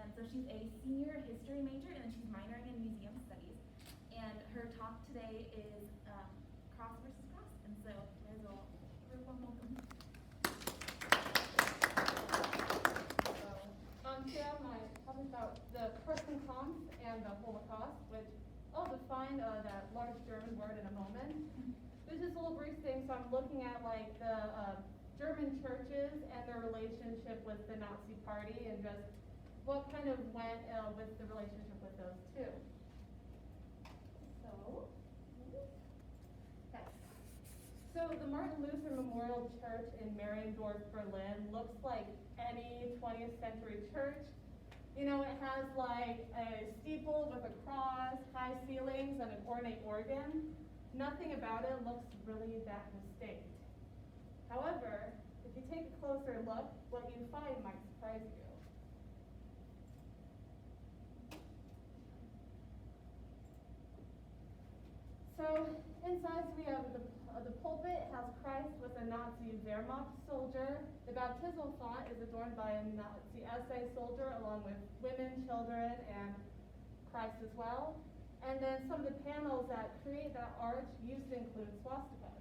And so she's a senior history major, and then she's minoring in museum studies. And her talk today is cross versus cross. And so you guys will welcome. Today I'm talking about the Kirchenkampf and the Holocaust, which I'll define that large German word in a moment. This is a little brief thing, so I'm looking at like the German churches and their relationship with the Nazi Party and just what kind of went with the relationship with those two. So the Martin Luther Memorial Church in Mariendorf, Berlin looks like any 20th century church. You know, it has like a steeple with a cross, high ceilings, and an ornate organ. Nothing about it looks really that distinct. However, if you take a closer look, what you find might surprise you. So inside we have the pulpit has Christ with a Nazi Wehrmacht soldier. The baptismal font is adorned by a Nazi SS soldier along with women, children, and Christ as well. And then some of the panels that create that arch used to include swastikas.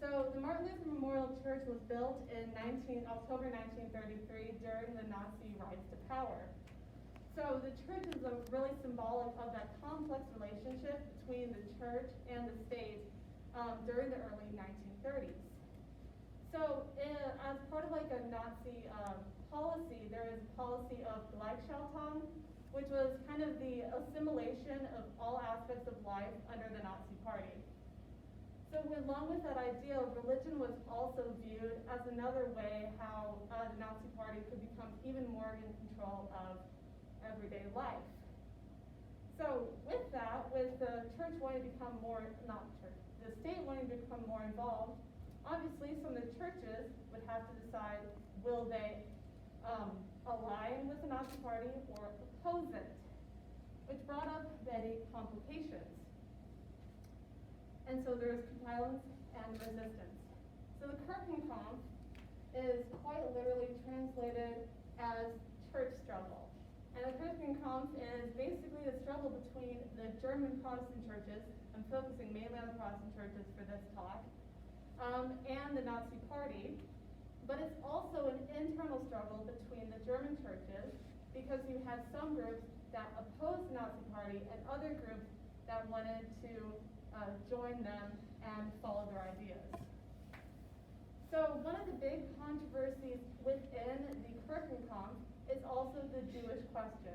So the Martin Luther Memorial Church was built in October 1933 during the Nazi rise to power. So the church is really symbolic of that complex relationship between the church and the state during the early 1930s. So as part of like a Nazi policy, there is a policy of Gleichschaltung, which was kind of the assimilation of all aspects of life under the Nazi Party. So along with that idea, religion was also viewed as another way how the Nazi Party could become even more in control of everyday life. So with that, with the church wanting to become more, the state wanting to become more involved, obviously some of the churches would have to decide, will they align with the Nazi Party or oppose it, which brought up many complications. And so there's violence and resistance. So the Kirchenkampf is quite literally translated as church struggle. And the Kirchenkampf is basically the struggle between the German Protestant churches, I'm focusing mainly on the Protestant churches for this talk, and the Nazi Party. But it's also an internal struggle between the German churches because you had some groups that opposed the Nazi Party and other groups that wanted to join them and follow their ideas. So one of the big controversies within the Kirchenkampf is also the Jewish question.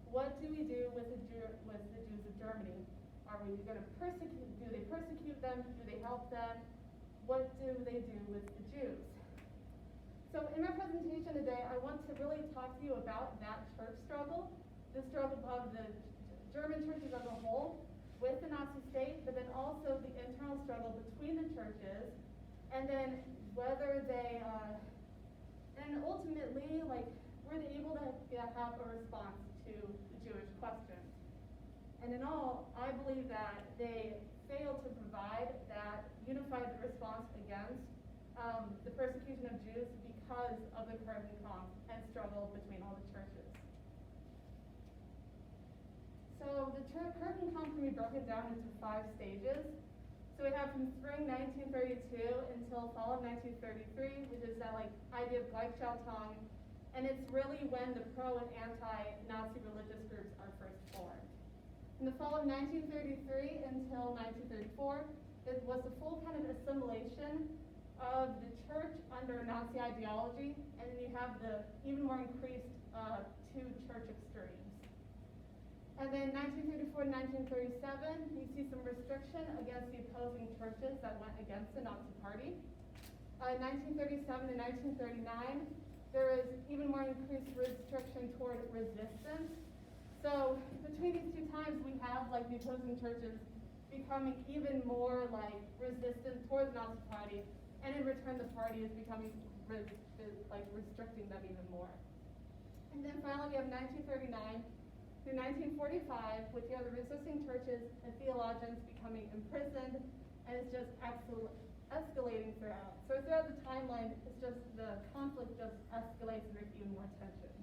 What do we do with the Jews of Germany? Are we going to persecute? Do they persecute them? Do they help them? What do they do with the Jews? So in my presentation today, I want to really talk to you about that church struggle, the struggle of the German churches as a whole with the Nazi state, but then also the internal struggle between the churches, and then whether they, and ultimately, like, were they able to have a response to the Jewish question? And in all, I believe that they failed to provide that unified response against the persecution of Jews because of the Kirchenkampf and struggle between all the churches. So the Kirchenkampf can be broken down into 5 stages. So we have from spring 1932 until fall of 1933, which is that like idea of Gleichschaltung, and it's really when the pro and anti-Nazi religious groups are first formed. In the fall of 1933 until 1934, it was the full kind of assimilation of the church under Nazi ideology, and then you have the even more increased 2 church extremes. And then 1934 to 1937, you see some restriction against the opposing churches that went against the Nazi Party. 1937 to 1939, there is even more increased restriction toward resistance. So between these 2 times, we have like the opposing churches becoming even more like resistant towards the Nazi Party, and in return, the party is becoming restricting them even more. And then finally, we have 1939 through 1945, with the other resisting churches and theologians becoming imprisoned, and it's just escalating throughout. So throughout the timeline, it's just the conflict just escalates and there's even more tensions.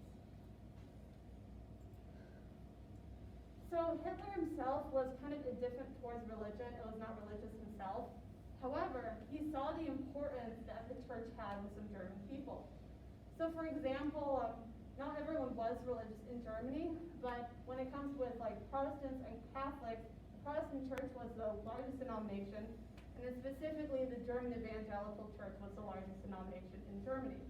So Hitler himself was kind of indifferent towards religion. It was not religious himself. However, he saw the importance that the church had with some German people. So for example, not everyone was religious in Germany, but when it comes with like Protestants and Catholics, the Protestant church was the largest denomination, and then specifically the German Evangelical Church was the largest denomination in Germany.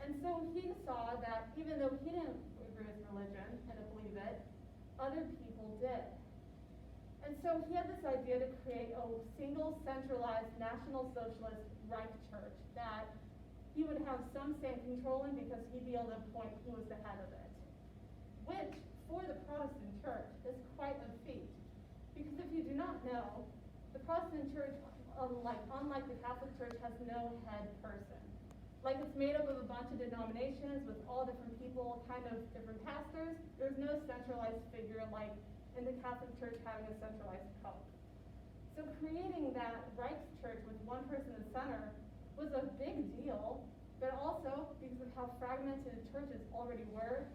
And so he saw that even though he didn't agree with religion and believe it, other people did. And so he had this idea to create a single centralized National Socialist Reich church that he would have some say and control in because he'd be able to appoint who was the head of it. Which, for the Protestant church, is quite a feat. Because if you do not know, the Protestant church, unlike the Catholic church, has no head person. Like it's made up of a bunch of denominations with all different people, kind of different pastors. There's no centralized figure like in the Catholic church having a centralized pope. So creating that Reichschurch with one person in the center was a big deal, but also, because of how fragmented the churches already were,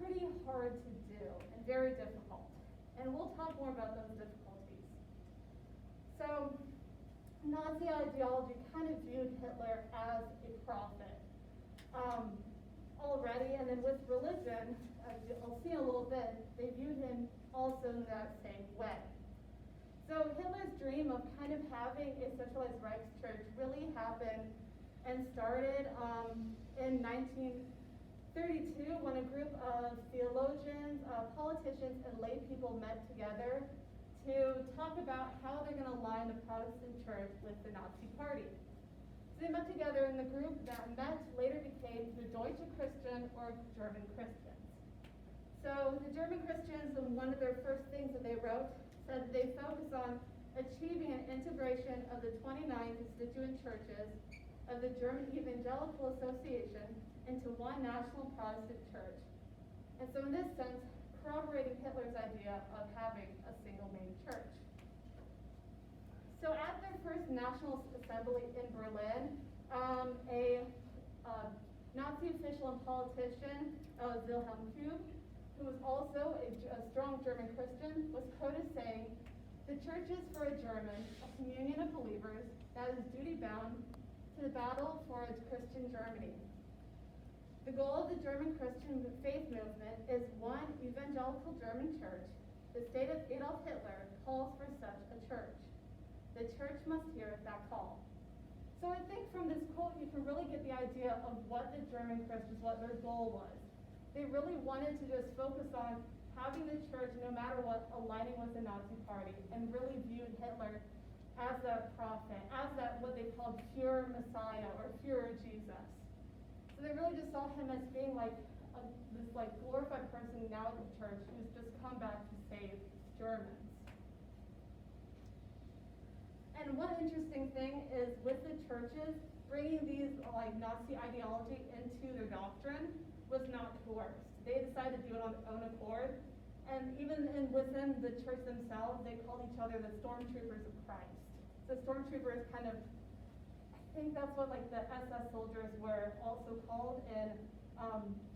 pretty hard to do and very difficult. And we'll talk more about those difficulties. So Nazi ideology kind of viewed Hitler as a prophet already, and then with religion, as you'll see in a little bit, they viewed him also in that same way. So Hitler's dream of kind of having a centralized Reichschurch really happened and started in 1932 when a group of theologians, politicians, and lay people met together to talk about how they're going to align the Protestant church with the Nazi Party. So they met together, and the group that met later became the Deutsche Christen, or German Christians. So the German Christians, and one of their first things that they wrote, said that they focus on achieving an integration of the 29 constituent churches of the German Evangelical Association into one national Protestant church. And so in this sense, corroborating Hitler's idea of having a single main church. So at their first National Assembly in Berlin, a Nazi official and politician, Wilhelm Kube, who was also a strong German Christian, was quoted saying, "The church is for a German, a communion of believers that is duty-bound to the battle for its Christian Germany. The goal of the German Christian faith movement is one evangelical German church. The state of Adolf Hitler calls for such a church. The church must hear that call." So I think from this quote you can really get the idea of what the German Christians, what their goal was. They really wanted to just focus on having the church, no matter what, aligning with the Nazi Party, and really viewed Hitler as a prophet, as that what they called pure Messiah or pure Jesus. So they really just saw him as being like this like glorified person now in the church who's just come back to save Germans. And one interesting thing is with the churches, bringing these like Nazi ideology into their doctrine was not coerced. They decided to do it on their own accord. And even within the church themselves, they called each other the stormtroopers of Christ. So stormtroopers kind of, I think that's what like the SS soldiers were also called in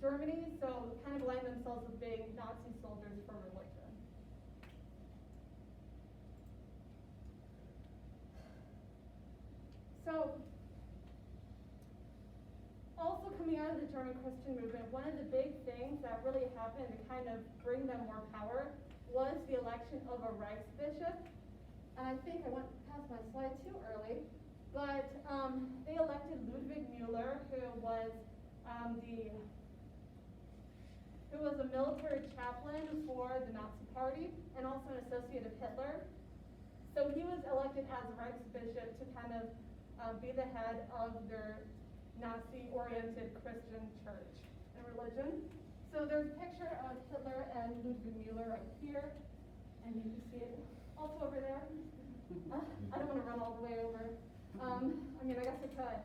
Germany. So kind of aligned themselves with being Nazi soldiers for religion. So also coming out of the German Christian movement, one of the big things that really happened to kind of bring them more power was the election of a Reichsbishop. And I think I went past my slide too early, but they elected Ludwig Mueller, who was a military chaplain for the Nazi Party and also an associate of Hitler. So he was elected as a Reichsbishop to kind of be the head of their Nazi-oriented Christian church and religion. So there's a picture of Hitler and Ludwig Mueller right here, and you can see it also over there. I don't want to run all the way over. I guess I could.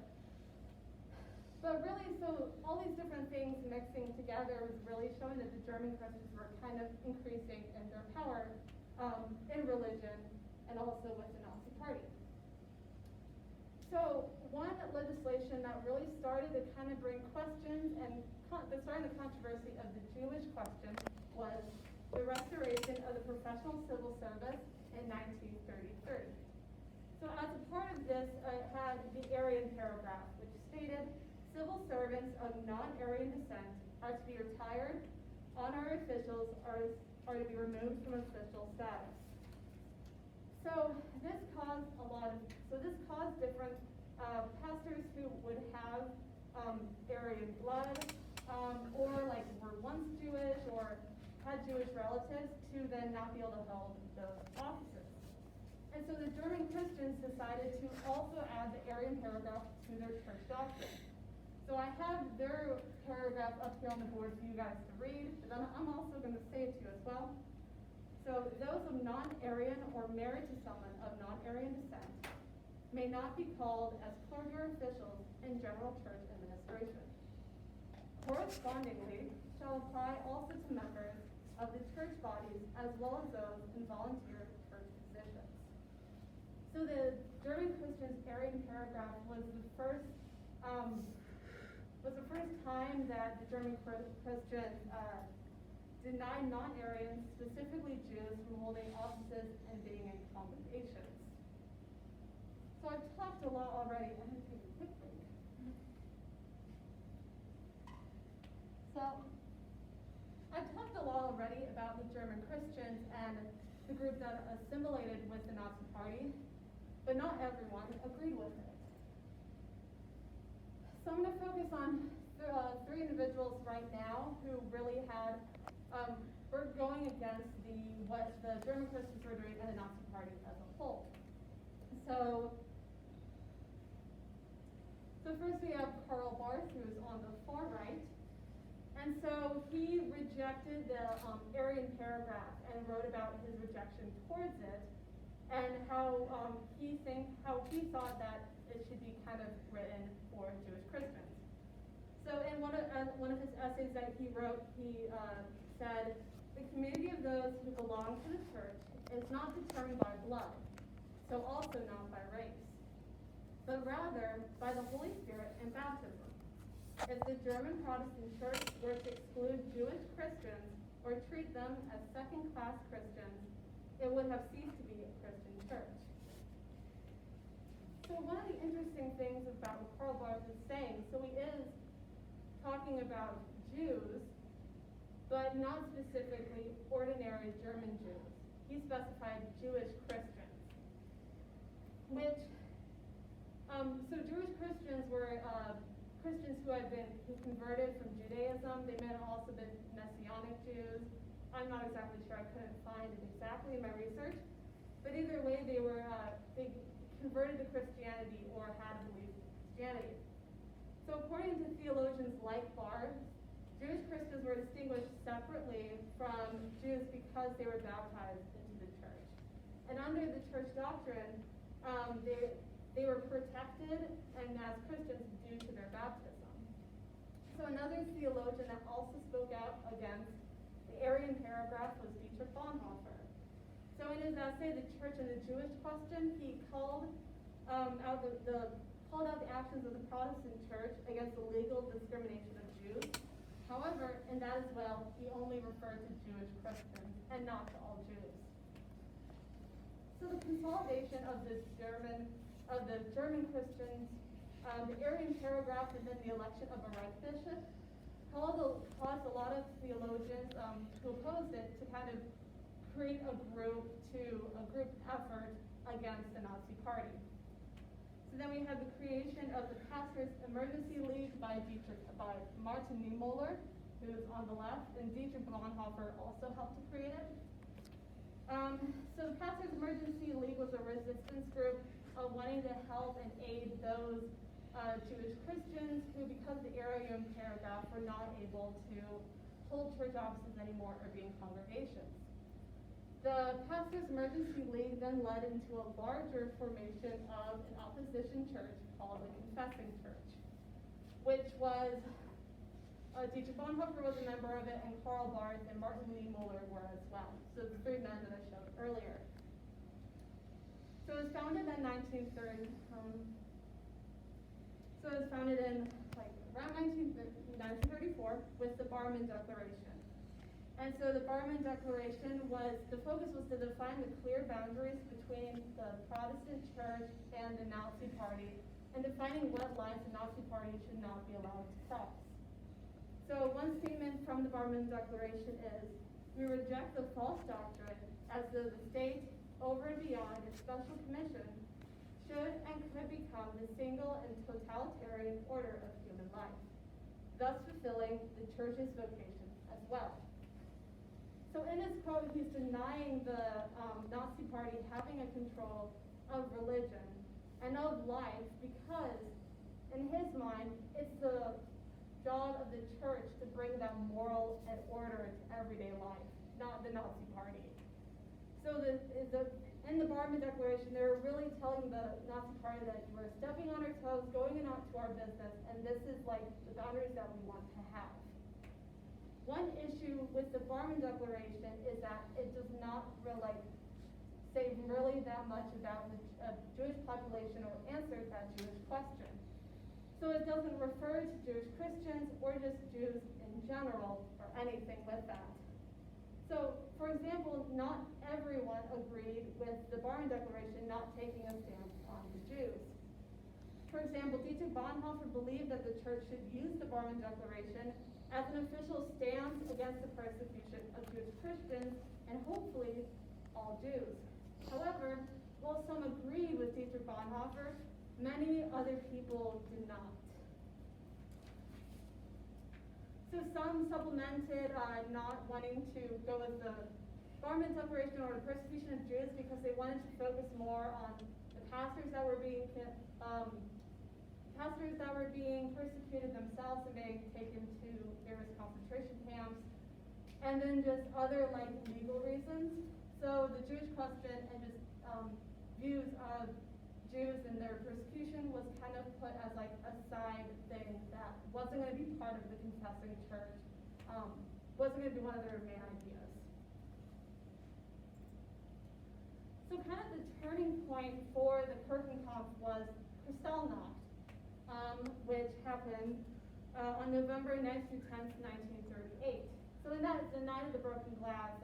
But really, so all these different things mixing together was really showing that the German Christians were kind of increasing in their power in religion and also with the Nazi Party. So one legislation that really started to kind of bring questions and starting the controversy of the Jewish question was the restoration of the professional civil service in 1933. So as a part of this, it had the Aryan paragraph, which stated, civil servants of non-Aryan descent are to be retired, honorary officials are to be removed from official status. So this caused different pastors who would have Aryan blood, or like were once Jewish or had Jewish relatives to then not be able to hold those offices. And so the German Christians decided to also add the Aryan paragraph to their church doctrine. So I have their paragraph up here on the board for you guys to read, but then I'm also going to say it to you as well. So those of non-Aryan or married to someone of non-Aryan descent may not be called as clergy or officials in general church administration. Correspondingly, shall apply also to members of the church bodies as well as those in volunteer church positions. So the German Christians' Aryan paragraph was the first time that the German Christians denied non-Aryans, specifically Jews, from holding offices and being in congregations. So I've talked a lot already. I'm going to take a quick break. So I've talked a lot already about the German Christians and the group that assimilated with the Nazi Party, but not everyone agreed with it. So I'm going to focus on three individuals right now who really were going against what the German Christians were doing and the Nazi Party as a whole. So first we have Karl Barth, who is on the far right. And so he rejected the Aryan paragraph and wrote about his rejection towards it and how he thought that it should be kind of written for Jewish Christians. So in one of his essays that he wrote, he said, the community of those who belong to the church is not determined by blood, so also not by race, but rather by the Holy Spirit and baptism. If the German Protestant Church were to exclude Jewish Christians or treat them as second-class Christians, it would have ceased to be a Christian church. So one of the interesting things about what Karl Barth is saying, so he is talking about Jews, but not specifically ordinary German Jews. He specified Jewish Christians, which, so Jewish Christians were Christians who converted from Judaism. They may have also been Messianic Jews. I'm not exactly sure. I couldn't find it exactly in my research. But either way, they converted to Christianity or had a belief in Christianity. So according to theologians like Barth, Jewish Christians were distinguished separately from Jews because they were baptized into the church. And under the church doctrine, they were protected and as Christians due to their baptism. So another theologian that also spoke out against the Aryan paragraph was Dietrich Bonhoeffer. So in his essay, The Church and the Jewish Question, he called out the actions of the Protestant Church against the legal discrimination of Jews. However, in that as well, he only referred to Jewish Christians and not to all Jews. So the consolidation of the German Christians, the Aryan paragraph, and then the election of a Reich bishop caused a lot of theologians who opposed it to kind of create a group effort against the Nazi Party. So then we have the creation of the Pastors' Emergency League by Madison Mueller, who is on the left, and Dietrich Bonhoeffer also helped to create it. So the Pastors' Emergency League was a resistance group wanting to help and aid those Jewish Christians who, because of the Aryan paragraph, were not able to hold church offices anymore or be in congregations. The Pastors' Emergency League then led into a larger formation of an opposition church called the Confessional Church, which was, Dietrich Bonhoeffer was a member of it, and Karl Barth and Martin Mueller were as well. So the three men that I showed earlier. So it was founded in 1930. So it was founded in around 1934 with the Barben Declaration. And so the Barben Declaration the focus was to define the clear boundaries between the Protestant Church and the Nazi Party, and defining what lines the Nazi Party should not be allowed to cross. So one statement from the Barben Declaration is, we reject the false doctrine as though the state, over and beyond its special commission, should and could become the single and totalitarian order of human life, thus fulfilling the Church's vocation as well. So in this quote, he's denying the Nazi Party having a control of religion and of life because, in his mind, it's the job of the church to bring that moral and order to everyday life, not the Nazi Party. So in the Barben Declaration, they were really telling the Nazi Party that we're stepping on our toes, going in out to our business, and this is like the boundaries that we want to have. One issue with the Barben Declaration is that it does not really say really that much about the Jewish population or answer that Jewish question. So it doesn't refer to Jewish Christians or just Jews in general or anything with that. So, for example, not everyone agreed with the Barben Declaration not taking a stance on the Jews. For example, Dietrich Bonhoeffer believed that the church should use the Barben Declaration as an official stance against the persecution of Jewish Christians and hopefully all Jews. However, while some agreed with Dietrich Bonhoeffer, many other people did not. So some supplemented not wanting to go with the Barben Declaration or the persecution of Jews because they wanted to focus more on the pastors that were being persecuted themselves and being taken to various concentration camps, and then just other like legal reasons. So the Jewish question and just views of Jews and their persecution was kind of put as like a side thing that wasn't going to be part of the confessing church, wasn't going to be one of their main ideas. So kind of the turning point for the Kirchenkampf was Kristallnacht, which happened on November 9th through 10th, 1938. So in that, the night of the broken glass,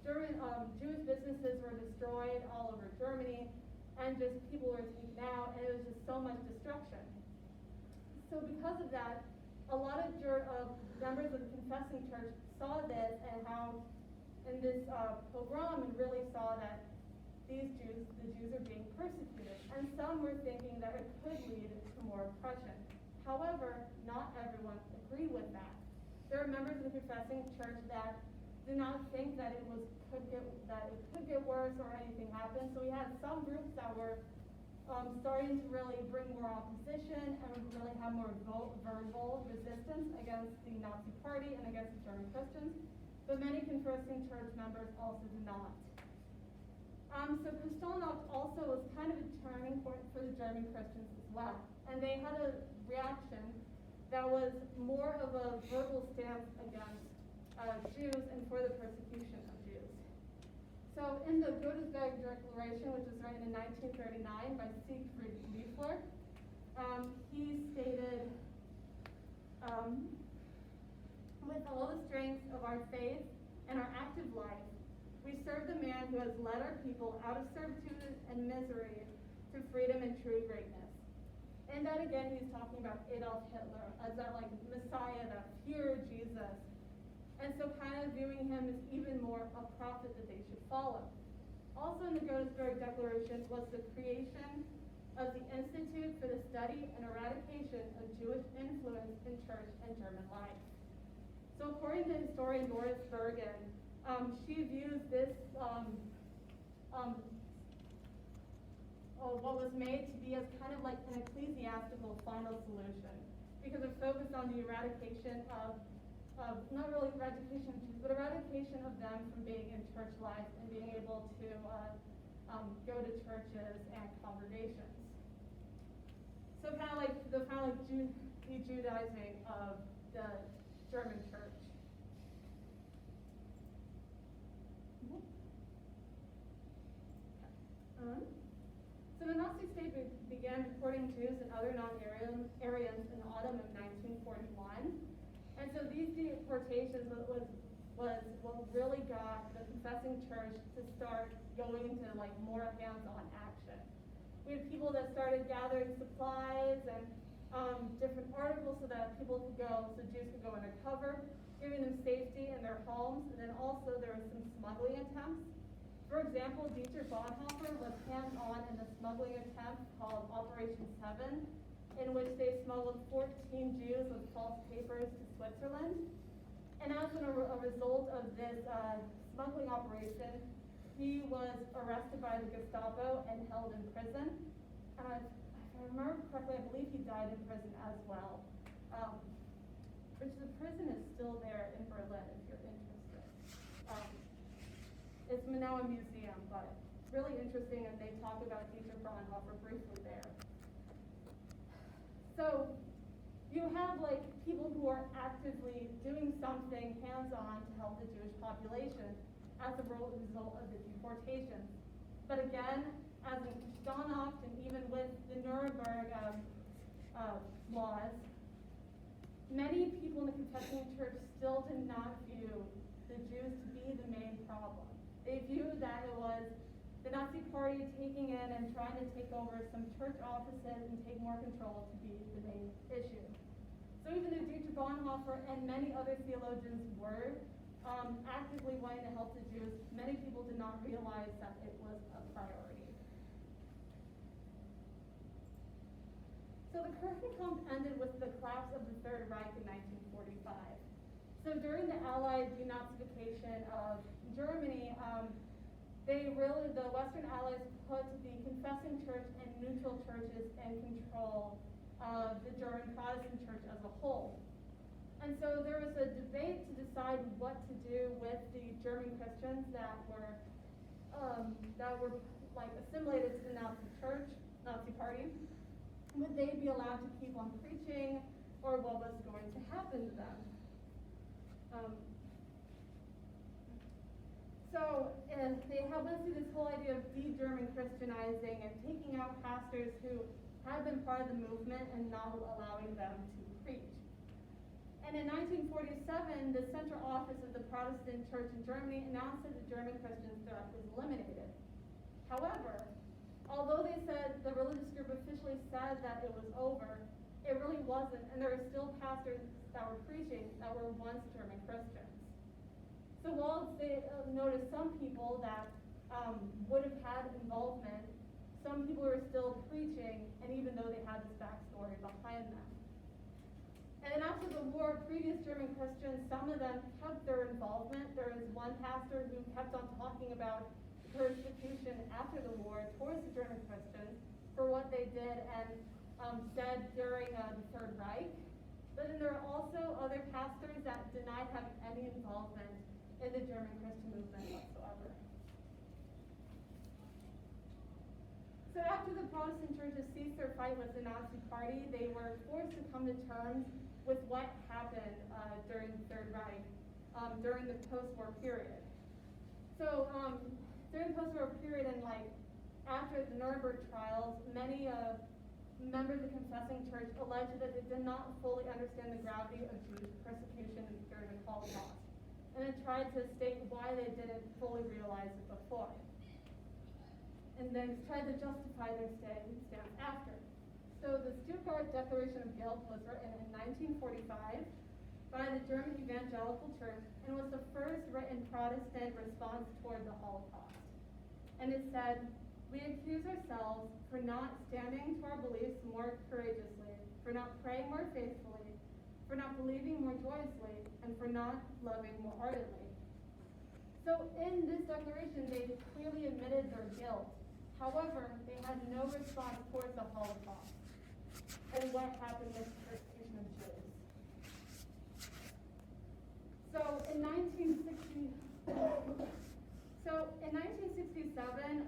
Jewish businesses were destroyed all over Germany, and just people were taken out, and it was just so much destruction. So because of that, a lot of members of the confessing church saw this and how in this pogrom and really saw that the Jews are being persecuted. And some were thinking that it could lead to more oppression. However, not everyone agreed with that. There are members of the confessing church that do not think that it could get worse or anything happen. So we had some groups that were starting to really bring more opposition and really have more verbal resistance against the Nazi Party and against the German Christians. But many confessing church members also did not. So Kristallnacht also was kind of a turning point for the German Christians as well. And they had a reaction that was more of a verbal stance against Jews and for the persecution of Jews. So in the Stutgart Declaration, which was written in 1939 by Siegfried Mueller, he stated, with all the strength of our faith and our active life, we serve the man who has led our people out of servitude and misery to freedom and true greatness. And that again, he's talking about Adolf Hitler as that like Messiah, that pure Jesus. And so kind of viewing him as even more a prophet that they should follow. Also in the Stutgart Declaration was the creation of the Institute for the Study and Eradication of Jewish Influence in Church and German Life. So according to historian Doris Bergen, she views this what was made to be as kind of like an ecclesiastical final solution, because it focused on the eradication of not really eradication of Jews, but eradication of them from being in church life and being able to go to churches and congregations. So kind of like the Judaizing of the German church. So the Nazi state began deporting Jews and other non-Aryans in the autumn of 1941. And so these deportations was was what really got the Confessing Church to start going into like more hands-on action. We had people that started gathering supplies and different articles so that people could go, so Jews could go undercover, giving them safety in their homes, and then also there were some smuggling attempts. For example, Dietrich Bonhoeffer was hands-on in a smuggling attempt called Operation 7, in which they smuggled 14 Jews with false papers to Switzerland. And as a result of this smuggling operation, he was arrested by the Gestapo and held in prison. And if I remember correctly, I believe he died in prison as well. Which the prison is still there in Berlin if you're interested. It's now a museum, but really interesting, and they talk about Dietrich Bonhoeffer briefly there. So you have like people who are actively doing something hands-on to help the Jewish population as a result of the deportations. But again, as in Stutgart and even with the Nuremberg laws, many people in the Confessional Church still did not view the Jews to be the main problem. They viewed that it was the Nazi Party taking in and trying to take over some church offices and take more control to be the main issue. So even though Dietrich Bonhoeffer and many other theologians were actively wanting to help the Jews, many people did not realize that it was a priority. So the Kirchenkampf ended with the collapse of the Third Reich in 1945. So during the Allied denazification of Germany, the Western Allies put the Confessing Church and neutral churches in control of the German Protestant Church as a whole. And so there was a debate to decide what to do with the German Christians that were like assimilated to the Nazi Party. Would they be allowed to keep on preaching, or what was going to happen to them? So they held us to this whole idea of de-German Christianizing and taking out pastors who had been part of the movement and not allowing them to preach. And in 1947, the central office of the Protestant Church in Germany announced that the German Christian threat was eliminated. However, although they said the religious group officially said that it was over, it really wasn't, and there were still pastors that were preaching that were once German Christians. So while they noticed some people that would have had involvement, some people were still preaching, and even though they had this backstory behind them. And then after the war, previous German Christians, some of them kept their involvement. There was one pastor who kept on talking about persecution after the war towards the German Christians for what they did and said during the Third Reich. But then there are also other pastors that denied having any involvement in the German Christian movement whatsoever. So after the Protestant churches ceased their fight with the Nazi Party, they were forced to come to terms with what happened during the Third Reich, during the post-war period. So during the post-war period and after the Nuremberg trials, many members of the Confessing Church alleged that they did not fully understand the gravity of Jewish persecution during the Holocaust, and it tried to state why they didn't fully realize it before, and then tried to justify their stance after. So the Stutgart Declaration of Guilt was written in 1945 by the German Evangelical Church and was the first written Protestant response toward the Holocaust. And it said, "We accuse ourselves for not standing to our beliefs more courageously, for not praying more faithfully, for not believing more joyously, and for not loving more ardently." So in this declaration, they clearly admitted their guilt. However, they had no response towards the Holocaust and what happened with the persecution of Jews. So in 1967,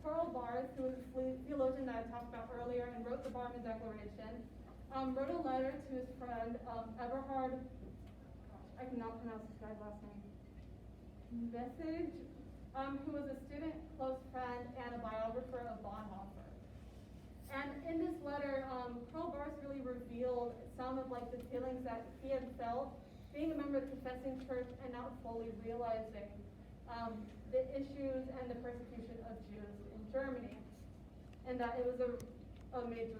Karl Barth, who was a theologian that I talked about earlier and wrote the Barben Declaration, wrote a letter to his friend Eberhard, I cannot pronounce this guy's last name, Message, who was a student, close friend, and a biographer of Bonhoeffer. And in this letter, Karl Barth really revealed some of the feelings that he had felt being a member of the Confessing Church and not fully realizing the issues and the persecution of Jews in Germany, and that it was a major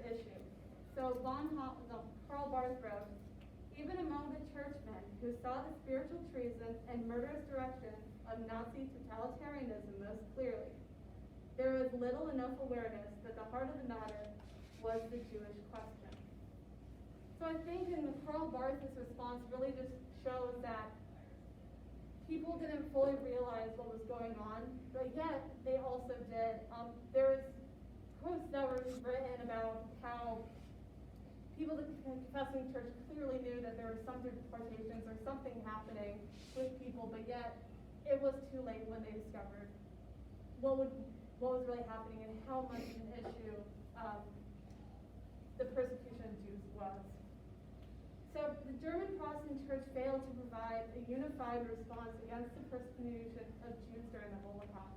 issue. So Karl Barth wrote, even among the churchmen who saw the spiritual treason and murderous direction of Nazi totalitarianism most clearly, there was little enough awareness that the heart of the matter was the Jewish question. So I think in Karl Barth's response really just shows that people didn't fully realize what was going on, but yet they also did. There's quotes that were written about how people in the Confessing Church clearly knew that there were some deportations or something happening with people, but yet it was too late when they discovered what was really happening and how much of an issue the persecution of Jews was. So the German Protestant Church failed to provide a unified response against the persecution of Jews during the Holocaust.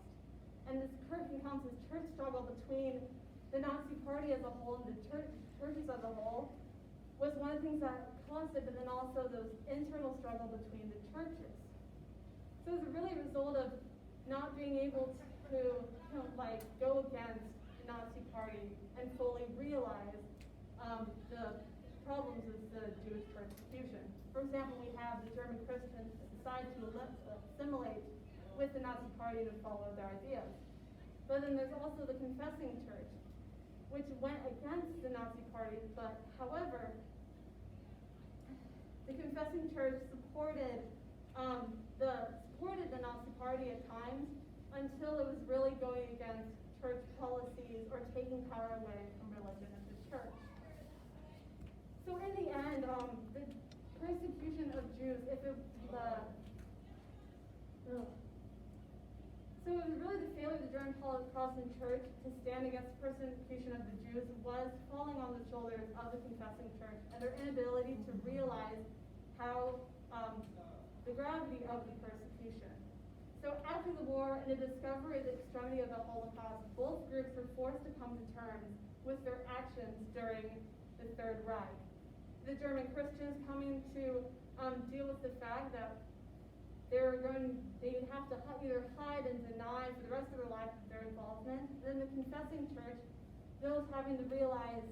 And this Kirchenkampf, this church struggle between the Nazi Party as a whole and the churches as a whole, was one of the things that caused it, but then also those internal struggle between the churches. So it was really a result of not being able to go against the Nazi Party and fully realize the problems of the Jewish persecution. For example, we have the German Christians decide to assimilate with the Nazi Party to follow their ideas. But then there's also the Confessing Church, which went against the Nazi Party, but however, the Confessing Church supported the Nazi Party at times until it was really going against church policies or taking power away from religion of the church. So in the end, the persecution of Jews, so it was really the failure of the German Protestant Church to stand against the persecution of the Jews was falling on the shoulders of the Confessing Church and their inability to realize how the gravity of the persecution. So after the war and the discovery of the extremity of the Holocaust, both groups were forced to come to terms with their actions during the Third Reich. The German Christians coming to deal with the fact that they would have to either hide and deny for the rest of their life their involvement. Then the Confessing Church, those having to realize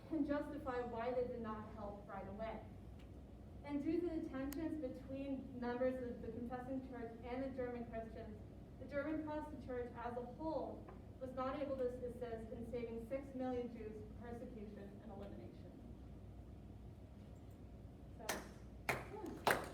and justify why they did not help right away. And due to the tensions between members of the Confessing Church and the German Christians, the German Protestant Church as a whole was not able to assist in saving 6 million Jews from persecution and elimination.